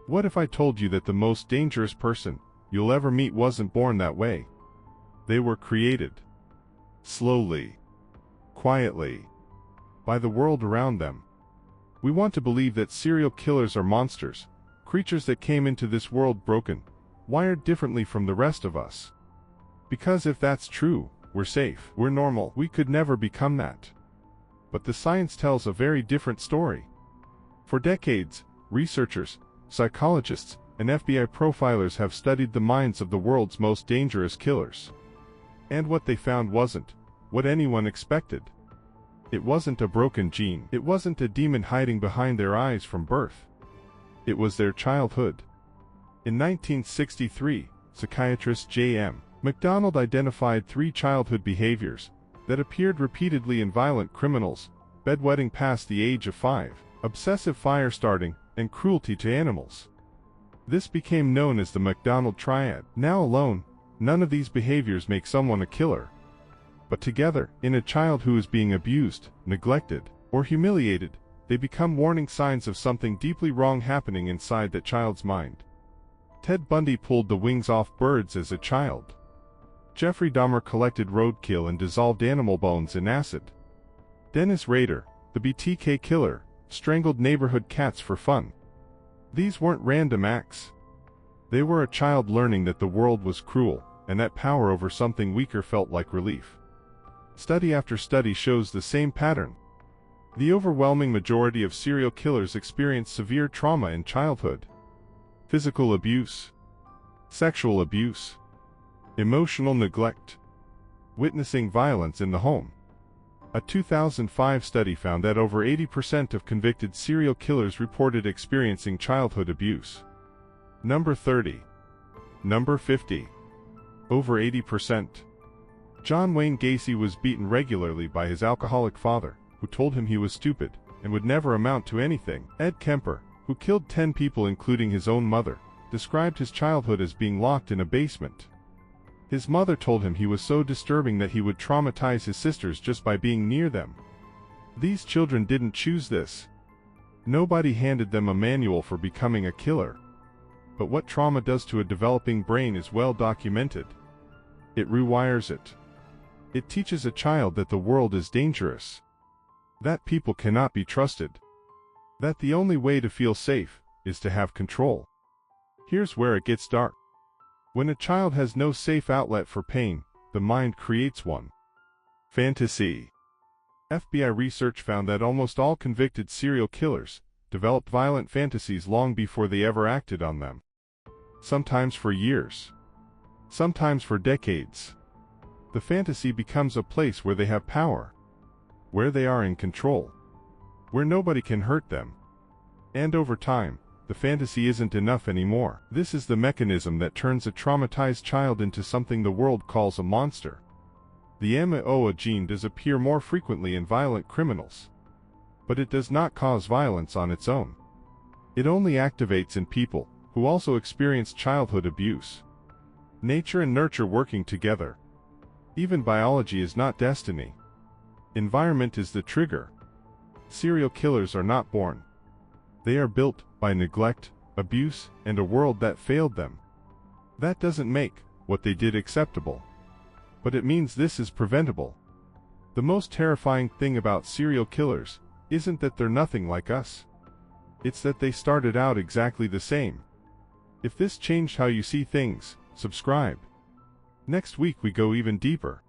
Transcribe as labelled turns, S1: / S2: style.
S1: What if I told you that the most dangerous person you'll ever meet wasn't born that way? They were created. Slowly. Quietly. By the world around them. We want to believe that serial killers are monsters, creatures that came into this world broken, wired differently from the rest of us. Because if that's true, we're safe, we're normal, we could never become that. But the science tells a very different story. For decades, researchers, psychologists, and FBI profilers have studied the minds of the world's most dangerous killers. And what they found wasn't what anyone expected. It wasn't a broken gene. It wasn't a demon hiding behind their eyes from birth. It was their childhood. In 1963, psychiatrist J.M. MacDonald identified 3 childhood behaviors that appeared repeatedly in violent criminals: bedwetting past the age of 5, obsessive fire starting, and cruelty to animals. This became known as the MacDonald Triad. Now alone, none of these behaviors make someone a killer. But together, in a child who is being abused, neglected, or humiliated, they become warning signs of something deeply wrong happening inside that child's mind. Ted Bundy pulled the wings off birds as a child. Jeffrey Dahmer collected roadkill and dissolved animal bones in acid. Dennis Rader, the BTK killer, strangled neighborhood cats for fun. These weren't random acts. They were a child learning that the world was cruel, and that power over something weaker felt like relief. Study after study shows the same pattern. The overwhelming majority of serial killers experience severe trauma in childhood. Physical abuse, sexual abuse, emotional neglect, witnessing violence in the home. A 2005 study found that over 80% of convicted serial killers reported experiencing childhood abuse. Number 30. Number 50. Over 80%. John Wayne Gacy was beaten regularly by his alcoholic father, who told him he was stupid and would never amount to anything. Ed Kemper, who killed 10 people including his own mother, described his childhood as being locked in a basement. His mother told him he was so disturbing that he would traumatize his sisters just by being near them. These children didn't choose this. Nobody handed them a manual for becoming a killer. But what trauma does to a developing brain is well documented. It rewires it. It teaches a child that the world is dangerous, that people cannot be trusted, that the only way to feel safe is to have control. Here's where it gets dark. When a child has no safe outlet for pain, the mind creates one. Fantasy. FBI research found that almost all convicted serial killers developed violent fantasies long before they ever acted on them. Sometimes for years. Sometimes for decades. The fantasy becomes a place where they have power, where they are in control, where nobody can hurt them. And over time, the fantasy isn't enough anymore. This is the mechanism that turns a traumatized child into something the world calls a monster. The MOA gene does appear more frequently in violent criminals. But it does not cause violence on its own. It only activates in people who also experience childhood abuse. Nature and nurture working together. Even biology is not destiny. Environment is the trigger. Serial killers are not born. They are built by neglect, abuse, and a world that failed them. That doesn't make what they did acceptable. But it means this is preventable. The most terrifying thing about serial killers isn't that they're nothing like us. It's that they started out exactly the same. If this changed how you see things, subscribe. Next week we go even deeper.